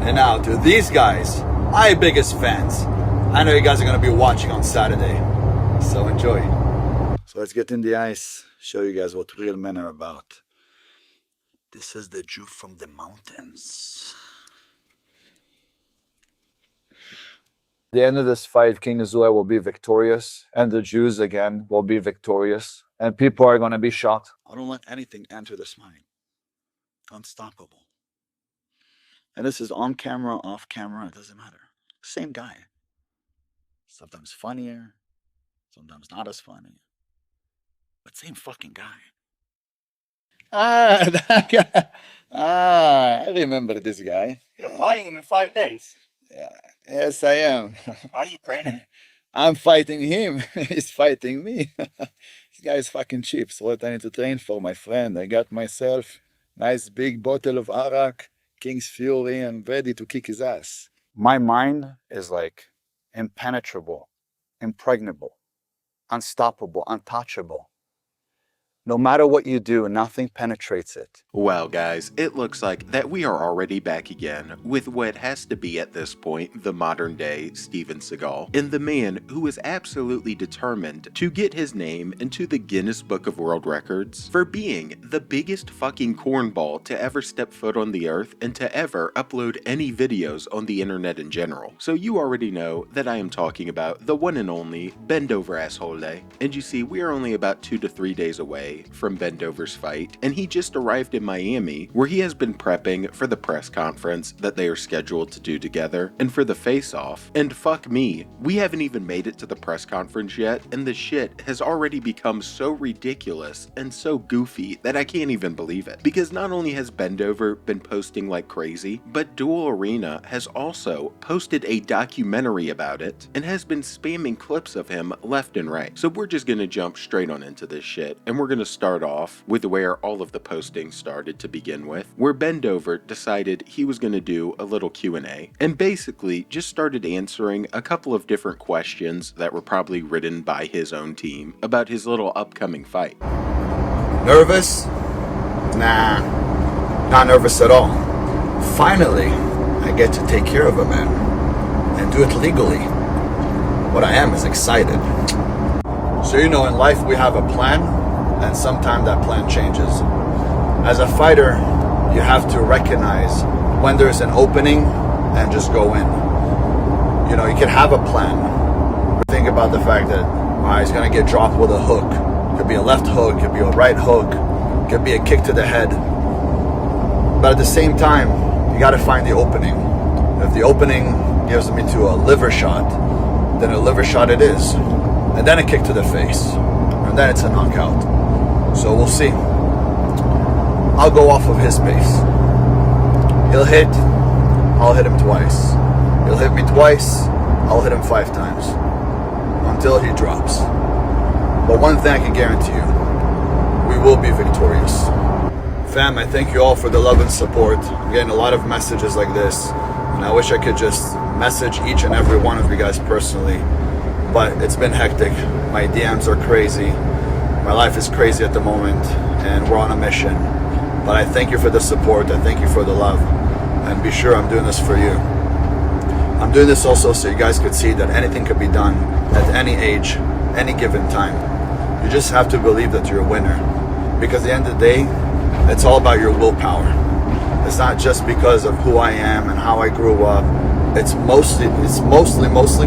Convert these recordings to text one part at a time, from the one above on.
And now to these guys, my biggest fans. I know you guys are going to be watching on Saturday, so enjoy. So let's get in the ice, show you guys what real men are about. This is the Jew from the mountains. At the end of this fight, King Azoulay will be victorious, and the Jews again will be victorious, and people are going to be shocked. I don't let anything enter this mind. Unstoppable. And this is on camera, off camera, it doesn't matter. Same guy. Sometimes funnier, sometimes not as funny, but same fucking guy. That guy. I remember this guy. You're fighting him in 5 days. Yeah. Yes, I am. How are you training? I'm fighting him. He's fighting me. This guy is fucking cheap. So what I need to train for, my friend? I got myself nice big bottle of arak, King's Fury, and ready to kick his ass. My mind is like impenetrable, impregnable, unstoppable, untouchable. No matter what you do, nothing penetrates it. Well guys, it looks like that we are already back again with what has to be at this point the modern day Steven Seagal, and the man who is absolutely determined to get his name into the Guinness Book of World Records for being the biggest fucking cornball to ever step foot on the earth and to ever upload any videos on the internet in general. So you already know that I am talking about the one and only Bend Over Azoulay, and you see we are only about 2 to 3 days away from Bendover's fight, and he just arrived in Miami, where he has been prepping for the press conference that they are scheduled to do together, and for the face-off. And fuck me, we haven't even made it to the press conference yet, and the shit has already become so ridiculous and so goofy that I can't even believe it. Because not only has Bendover been posting like crazy, but Duel Arena has also posted a documentary about it, and has been spamming clips of him left and right. So we're just gonna jump straight on into this shit, and we're gonna start off with where all of the postings started to begin with, where Bendover decided he was gonna do a little Q&A, and basically just started answering a couple of different questions that were probably written by his own team about his little upcoming fight. Nervous? Nah, not nervous at all. Finally, I get to take care of a man and do it legally. What I am is excited. So you know, in life we have a plan, and sometimes that plan changes. As a fighter, you have to recognize when there's an opening and just go in. You know, you can have a plan. Think about the fact that he's gonna get dropped with a hook. Could be a left hook, could be a right hook, could be a kick to the head. But at the same time, you gotta find the opening. If the opening gives me to a liver shot, then a liver shot it is. And then a kick to the face. And then it's a knockout. So we'll see. I'll go off of his pace. He'll hit, I'll hit him twice. He'll hit me twice, I'll hit him 5 times. Until he drops. But one thing I can guarantee you, we will be victorious. Fam, I thank you all for the love and support. I'm getting a lot of messages like this, and I wish I could just message each and every one of you guys personally. But it's been hectic. My DMs are crazy. My life is crazy at the moment, and we're on a mission. But I thank you for the support, I thank you for the love, and be sure I'm doing this for you. I'm doing this also so you guys could see that anything could be done at any age, any given time. You just have to believe that you're a winner. Because at the end of the day, it's all about your willpower. It's not just because of who I am and how I grew up. It's mostly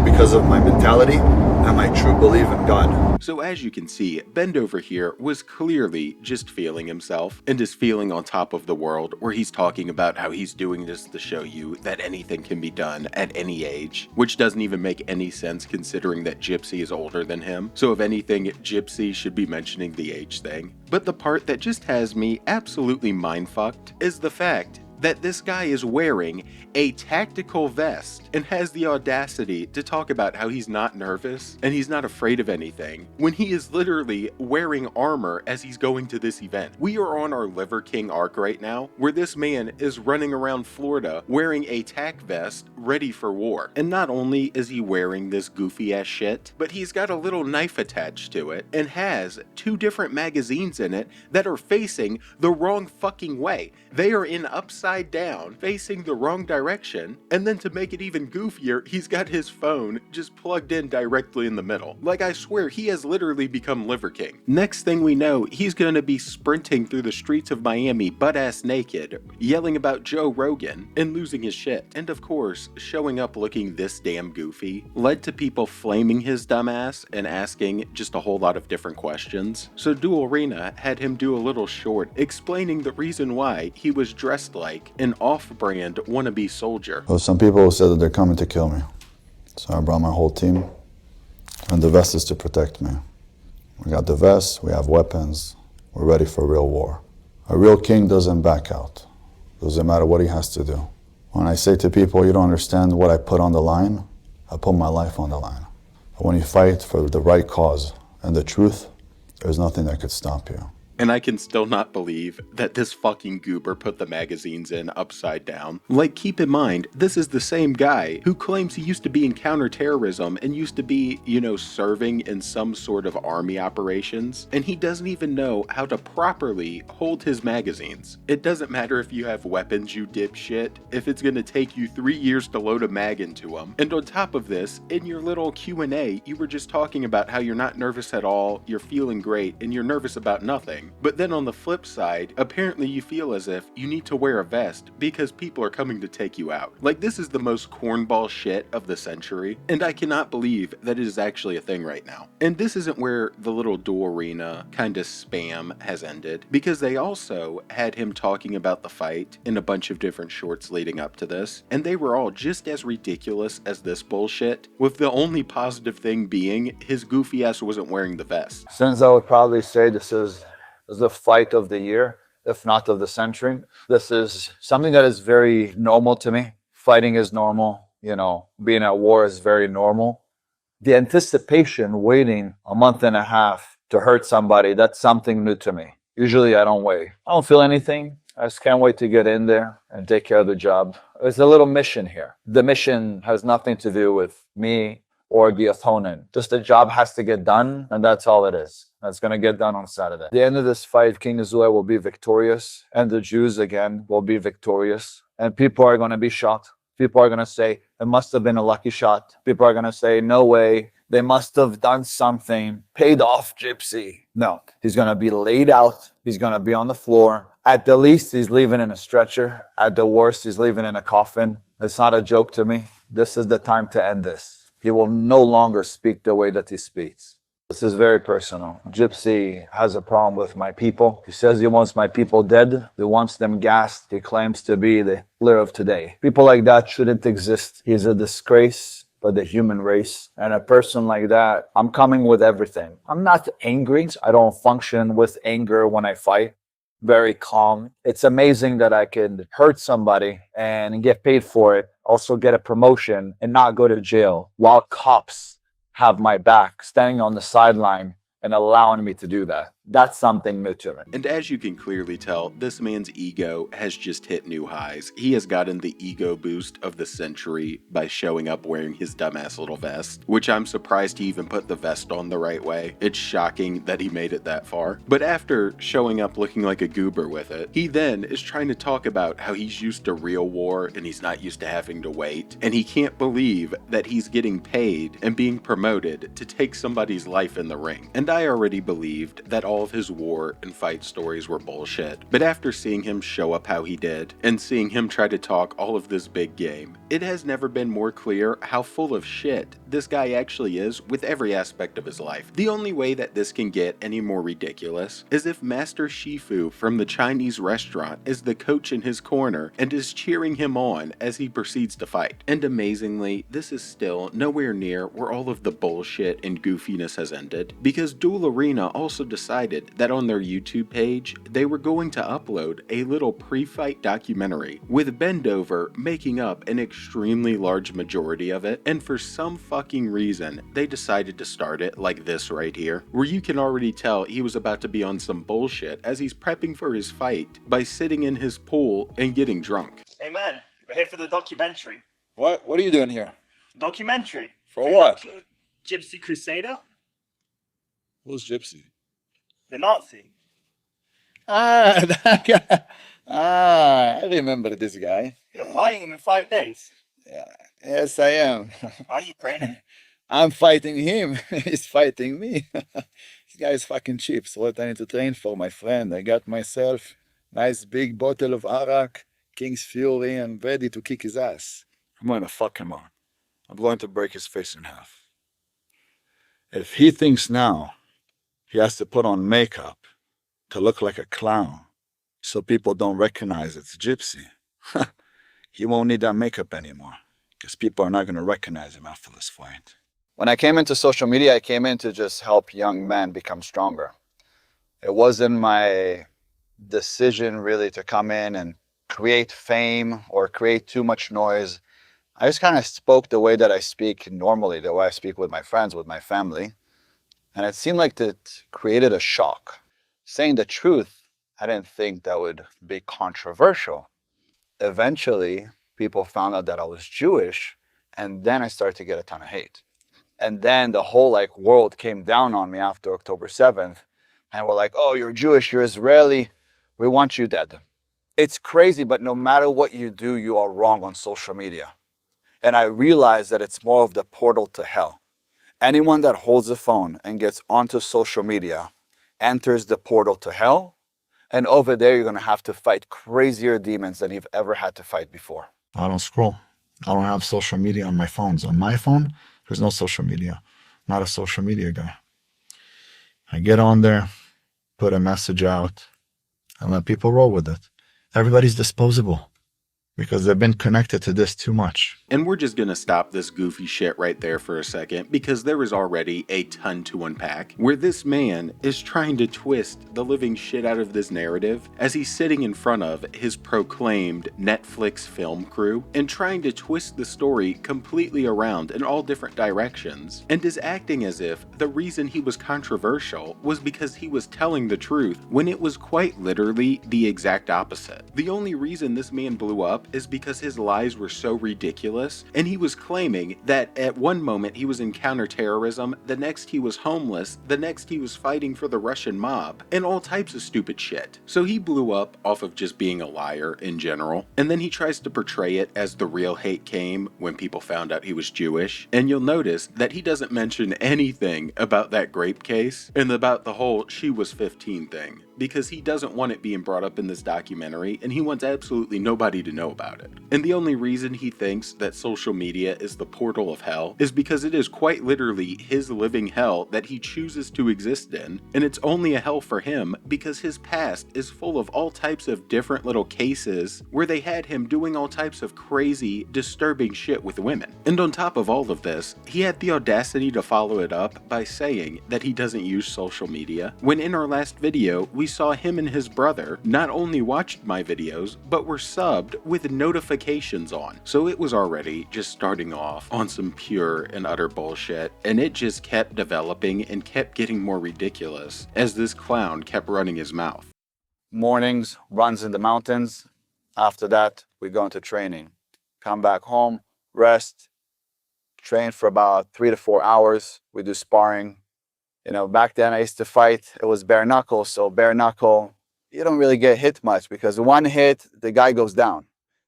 because of my mentality and my true belief in God. So as you can see, Bendover here was clearly just feeling himself and is feeling on top of the world, where he's talking about how he's doing this to show you that anything can be done at any age, which doesn't even make any sense considering that Gypsy is older than him. So if anything, Gypsy should be mentioning the age thing. But the part that just has me absolutely mind-fucked is the fact that this guy is wearing a tactical vest and has the audacity to talk about how he's not nervous and he's not afraid of anything when he is literally wearing armor as he's going to this event. We are on our Liver King arc right now, where this man is running around Florida wearing a tac vest ready for war. And not only is he wearing this goofy ass shit, but he's got a little knife attached to it and has 2 different magazines in it that are facing the wrong fucking way. They are in upside upside down, facing the wrong direction, and then to make it even goofier, he's got his phone just plugged in directly in the middle. Like, I swear, he has literally become Liver King. Next thing we know, he's gonna be sprinting through the streets of Miami butt-ass naked, yelling about Joe Rogan, and losing his shit. And of course, showing up looking this damn goofy led to people flaming his dumbass and asking just a whole lot of different questions. So Dual Arena had him do a little short explaining the reason why he was dressed like an off-brand wannabe soldier. Well, some people said that they're coming to kill me. So I brought my whole team, and the vest is to protect me. We got the vest, we have weapons, we're ready for real war. A real king doesn't back out. Doesn't matter what he has to do. When I say to people, you don't understand what I put on the line, I put my life on the line. But when you fight for the right cause and the truth, there's nothing that could stop you. And I can still not believe that this fucking goober put the magazines in upside down. Like, keep in mind, this is the same guy who claims he used to be in counterterrorism and used to be, serving in some sort of army operations, and he doesn't even know how to properly hold his magazines. It doesn't matter if you have weapons, you dipshit, if it's gonna take you 3 years to load a mag into them. And on top of this, in your little Q&A, you were just talking about how you're not nervous at all, you're feeling great, and you're nervous about nothing. But then on the flip side, apparently you feel as if you need to wear a vest because people are coming to take you out. Like, this is the most cornball shit of the century, and I cannot believe that it is actually a thing right now. And this isn't where the little Dual Arena kind of spam has ended, because they also had him talking about the fight in a bunch of different shorts leading up to this, and they were all just as ridiculous as this bullshit, with the only positive thing being his goofy ass wasn't wearing the vest. Since I would probably say this is the fight of the year, if not of the century. This is something that is very normal to me. Fighting is normal, being at war is very normal. The anticipation, waiting a month and a half to hurt somebody, that's something new to me. Usually I don't wait. I don't feel anything. I just can't wait to get in there and take care of the job. There's a little mission here. The mission has nothing to do with me or the opponent. Just the job has to get done, and that's all it is. That's going to get done on Saturday. At the end of this fight, King Azoulay will be victorious, and the Jews, again, will be victorious. And people are going to be shocked. People are going to say, it must have been a lucky shot. People are going to say, no way. They must have done something. Paid off Gypsy. No, he's going to be laid out. He's going to be on the floor. At the least, he's leaving in a stretcher. At the worst, he's leaving in a coffin. It's not a joke to me. This is the time to end this. He will no longer speak the way that he speaks. This is very personal. Gypsy has a problem with my people. He says he wants my people dead. He wants them gassed. He claims to be the Hitler of today. People like that shouldn't exist. He's a disgrace for the human race. And a person like that, I'm coming with everything. I'm not angry. I don't function with anger when I fight. Very calm. It's amazing that I can hurt somebody and get paid for it, also get a promotion and not go to jail while cops have my back, standing on the sideline and allowing me to do that. That's something new to me. And as you can clearly tell, this man's ego has just hit new highs. He has gotten the ego boost of the century by showing up wearing his dumbass little vest, which I'm surprised he even put the vest on the right way. It's shocking that he made it that far. But after showing up looking like a goober with it, he then is trying to talk about how he's used to real war and he's not used to having to wait, and he can't believe that he's getting paid and being promoted to take somebody's life in the ring. And I already believed that all of his war and fight stories were bullshit. But after seeing him show up how he did, and seeing him try to talk all of this big game, it has never been more clear how full of shit this guy actually is with every aspect of his life. The only way that this can get any more ridiculous is if Master Shifu from the Chinese restaurant is the coach in his corner and is cheering him on as he proceeds to fight. And amazingly, this is still nowhere near where all of the bullshit and goofiness has ended, because Dual Arena also decided that on their YouTube page, they were going to upload a little pre-fight documentary, with Bendover making up an extremely large majority of it, and for some fucking reason, they decided to start it like this right here, where you can already tell he was about to be on some bullshit as he's prepping for his fight by sitting in his pool and getting drunk. Hey man, we're here for the documentary. What are you doing here? Documentary? For what? Gypsy Crusader? Who's Gypsy? The Nazi. Ah, Ah, I remember this guy. You're fighting him in 5 days. Yeah. Yes, I am. Why are you training? I'm fighting him. He's fighting me. This guy is fucking cheap. So what I need to train for, my friend? I got myself nice big bottle of arak, King's Fury, and ready to kick his ass. I'm gonna fuck him on. I'm going to break his face in half. If he thinks now he has to put on makeup to look like a clown so people don't recognize it's Gypsy, he won't need that makeup anymore because people are not going to recognize him after this fight. When I came into social media, I came in to just help young men become stronger. It wasn't my decision really to come in and create fame or create too much noise. I just kind of spoke the way that I speak normally, the way I speak with my friends, with my family. And it seemed like it created a shock. Saying the truth, I didn't think that would be controversial. Eventually, people found out that I was Jewish, and then I started to get a ton of hate. And then the whole world came down on me after October 7th, and were like, oh, you're Jewish, you're Israeli, we want you dead. It's crazy, but no matter what you do, you are wrong on social media. And I realized that it's more of the portal to hell. Anyone that holds a phone and gets onto social media enters the portal to hell. And over there, you're going to have to fight crazier demons than you've ever had to fight before. I don't scroll. I don't have social media on my phones. On my phone, there's no social media. I'm not a social media guy. I get on there, put a message out, and let people roll with it. Everybody's disposable because they've been connected to this too much. And we're just gonna stop this goofy shit right there for a second because there is already a ton to unpack where this man is trying to twist the living shit out of this narrative as he's sitting in front of his proclaimed Netflix film crew and trying to twist the story completely around in all different directions, and is acting as if the reason he was controversial was because he was telling the truth when it was quite literally the exact opposite. The only reason this man blew up is because his lies were so ridiculous, and he was claiming that at one moment he was in counterterrorism, the next he was homeless, the next he was fighting for the Russian mob, and all types of stupid shit. So he blew up off of just being a liar in general, and then he tries to portray it as the real hate came when people found out he was Jewish, and you'll notice that he doesn't mention anything about that grape case and about the whole she was 15 thing, because he doesn't want it being brought up in this documentary, and he wants absolutely nobody to know about it. And the only reason he thinks that social media is the portal of hell is because it is quite literally his living hell that he chooses to exist in, and it's only a hell for him because his past is full of all types of different little cases where they had him doing all types of crazy, disturbing shit with women. And on top of all of this, he had the audacity to follow it up by saying that he doesn't use social media, when in our last video, we saw him and his brother not only watched my videos, but were subbed with notifications on. So it was already just starting off on some pure and utter bullshit, and it just kept developing and kept getting more ridiculous as this clown kept running his mouth. Mornings, runs in the mountains. After that, we go into training. Come back home, rest, train for about 3 to 4 hours. We do sparring. You know, back then I used to fight, it was bare knuckle. So bare knuckle, you don't really get hit much because one hit, the guy goes down.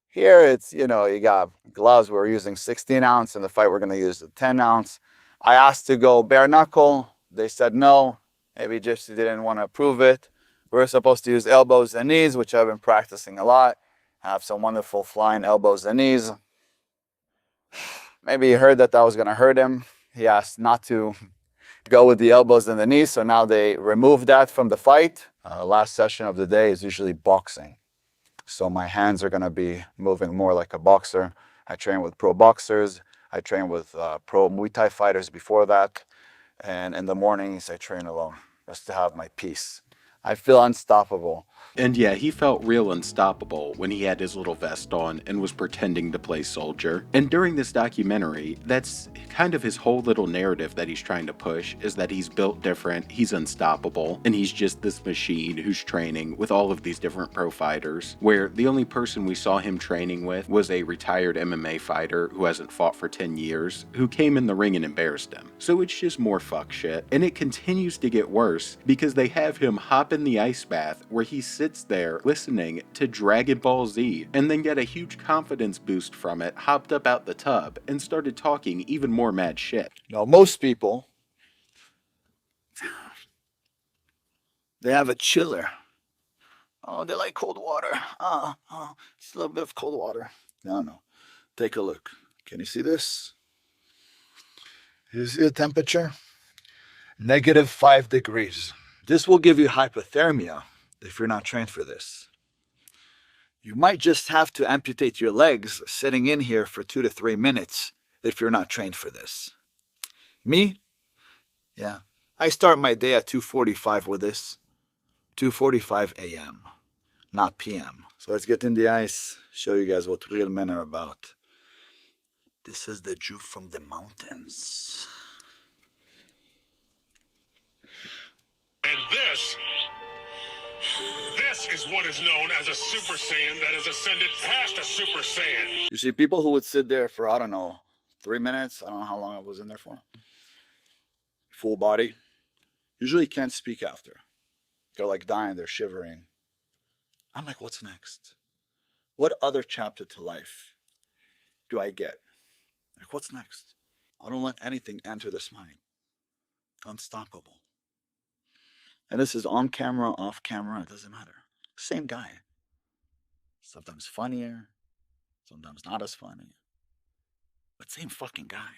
Here it's, you got gloves. We're using 16 ounce. In the fight, we're going to use the 10 ounce. I asked to go bare knuckle. They said no. Maybe Gypsy didn't want to approve it. We're supposed to use elbows and knees, which I've been practicing a lot. I have some wonderful flying elbows and knees. Maybe he heard that was going to hurt him. He asked not to go with the elbows and the knees, so now they removed that from the fight. Last session of the day is usually boxing. So my hands are going to be moving more like a boxer. I train with pro boxers. I train with pro Muay Thai fighters before that. And in the mornings, I train alone just to have my peace. I feel unstoppable. And yeah, he felt real unstoppable when he had his little vest on and was pretending to play soldier. And during this documentary, that's kind of his whole little narrative that he's trying to push, is that he's built different, he's unstoppable, and he's just this machine who's training with all of these different pro fighters, where the only person we saw him training with was a retired MMA fighter who hasn't fought for 10 years, who came in the ring and embarrassed him. So it's just more fuck shit, and it continues to get worse because they have him hop in the ice bath where he sits sits there listening to Dragon Ball Z and then get a huge confidence boost from it, hopped up out the tub and started talking even more mad shit. Now, most people, they have a chiller. Oh, they like cold water. Just a little bit of cold water. No. Take a look. Can you see this? You see the temperature? -5 degrees. This will give you hypothermia if you're not trained for this. You might just have to amputate your legs sitting in here for 2 to 3 minutes if you're not trained for this. Me? Yeah. I start my day at 2:45 with this. 2:45 a.m., not p.m. So let's get in the ice, show you guys what real men are about. This is the Jew from the mountains. And this is what is known as a Super Saiyan that has ascended past a Super Saiyan. You see people who would sit there for, I don't know, 3 minutes. I don't know how long I was in there for. Full body. Usually can't speak after. They're like dying, they're shivering. I'm like, what's next? What other chapter to life do I get? Like, what's next? I don't let anything enter this mind. Unstoppable. And this is on camera, off camera, it doesn't matter. Same guy. Sometimes funnier, sometimes not as funny. But same fucking guy.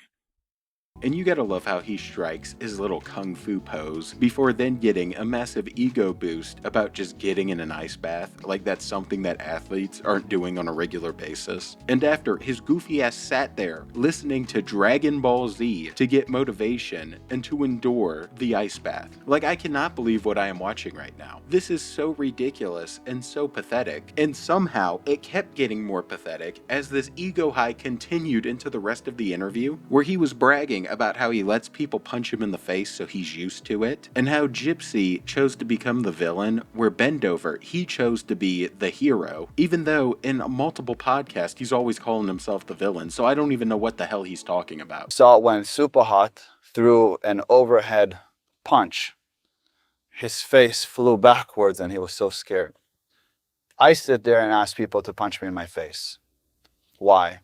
And you gotta love how he strikes his little kung fu pose before then getting a massive ego boost about just getting in an ice bath, like that's something that athletes aren't doing on a regular basis. And after his goofy ass sat there listening to Dragon Ball Z to get motivation and to endure the ice bath. Like, I cannot believe what I am watching right now. This is so ridiculous and so pathetic, and somehow it kept getting more pathetic as this ego high continued into the rest of the interview, where he was bragging about how he lets people punch him in the face so he's used to it, and how Gypsy chose to become the villain, where Bendover, he chose to be the hero, even though in multiple podcasts he's always calling himself the villain, so I don't even know what the hell he's talking about. Saw it when Super Hot threw an overhead punch. His face flew backwards and he was so scared. I sit there and ask people to punch me in my face. Why?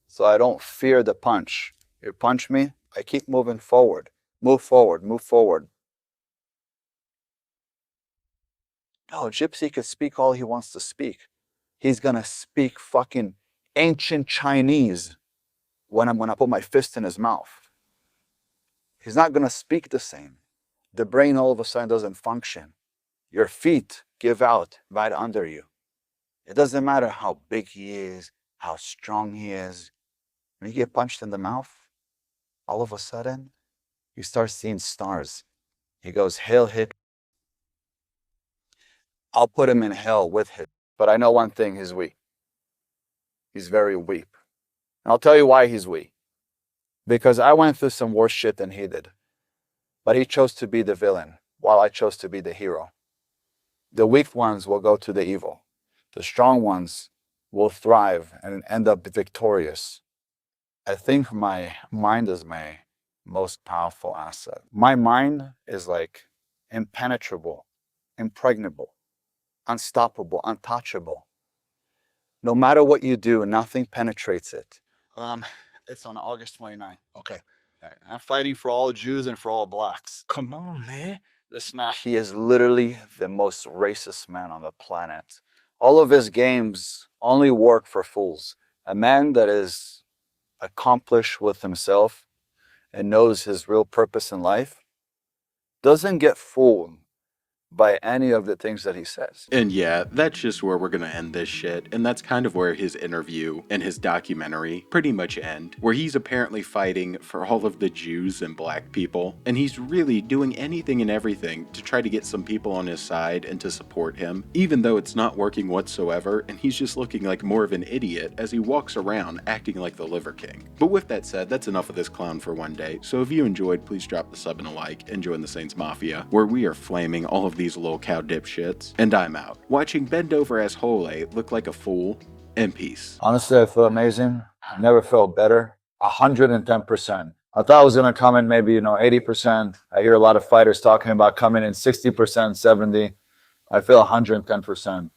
So I don't fear the punch. You punch me, I keep moving forward. Move forward, move forward. No, Gypsy could speak all he wants to speak. He's gonna speak fucking ancient Chinese when I'm gonna put my fist in his mouth. He's not gonna speak the same. The brain all of a sudden doesn't function. Your feet give out right under you. It doesn't matter how big he is, how strong he is. When you get punched in the mouth, all of a sudden, you start seeing stars. He goes, "Hail Hitler." I'll put him in hell with Hitler. But I know one thing, he's weak. He's very weak. And I'll tell you why he's weak. Because I went through some worse shit than he did. But he chose to be the villain, while I chose to be the hero. The weak ones will go to the evil. The strong ones will thrive and end up victorious. I think my mind is my most powerful asset. My mind is like impenetrable, impregnable, unstoppable, untouchable. No matter what you do, nothing penetrates it. It's on August 29th. Okay. I'm fighting for all Jews and for all blacks. Come on, man. This man, he is literally the most racist man on the planet. All of his games only work for fools. A man that is accomplished with himself and knows his real purpose in life doesn't get fooled by any of the things that he says. And yeah, that's just where we're gonna end this shit, and that's kind of where his interview and his documentary pretty much end, where he's apparently fighting for all of the Jews and black people, and he's really doing anything and everything to try to get some people on his side and to support him, even though it's not working whatsoever, and he's just looking like more of an idiot as he walks around acting like the Liver King. But with that said, that's enough of this clown for one day, so if you enjoyed, please drop the sub and a like, and join the Saints Mafia, where we are flaming all of these little cow dipshits. And I'm out. Watching Bendover Azoulay look like a fool, and peace. Honestly, I feel amazing. I never felt better. 110%. I thought I was going to come in maybe, 80%. I hear a lot of fighters talking about coming in 60%, 70. I feel 110%.